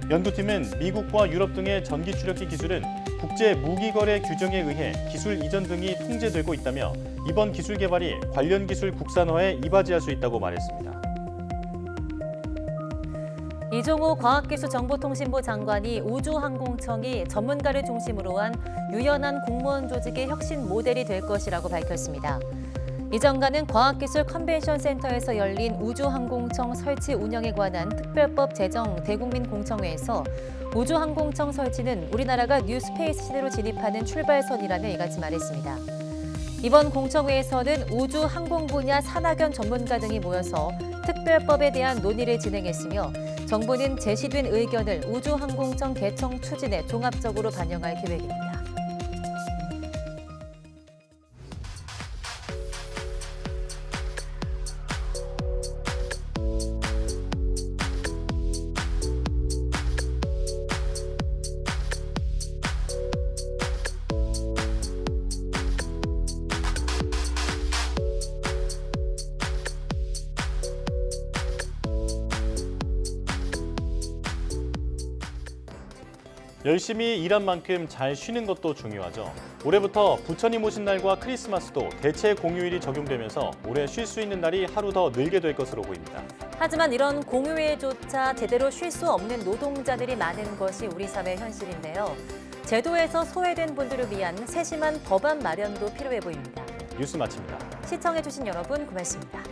S1: 연구팀은 미국과 유럽 등의 전기 추력기 기술은 국제 무기거래 규정에 의해 기술 이전 등이 통제되고 있다며 이번 기술 개발이 관련 기술 국산화에 이바지할 수 있다고 말했습니다.
S2: 이종호 과학기술정보통신부 장관이 우주항공청이 전문가를 중심으로 한 유연한 공무원 조직의 혁신 모델이 될 것이라고 밝혔습니다. 이 장관은 과학기술 컨벤션센터에서 열린 우주항공청 설치 운영에 관한 특별법 제정 대국민 공청회에서 우주항공청 설치는 우리나라가 뉴스페이스 시대로 진입하는 출발선이라며 이같이 말했습니다. 이번 공청회에서는 우주항공 분야 산학연 전문가 등이 모여서 특별법에 대한 논의를 진행했으며 정부는 제시된 의견을 우주항공청 개청 추진에 종합적으로 반영할 계획입니다.
S1: 열심히 일한 만큼 잘 쉬는 것도 중요하죠. 올해부터 부처님 오신 날과 크리스마스도 대체 공휴일이 적용되면서 올해 쉴 수 있는 날이 하루 더 늘게 될 것으로 보입니다.
S2: 하지만 이런 공휴일조차 제대로 쉴 수 없는 노동자들이 많은 것이 우리 사회 현실인데요. 제도에서 소외된 분들을 위한 세심한 법안 마련도 필요해 보입니다.
S1: 뉴스 마칩니다.
S2: 시청해주신 여러분 고맙습니다.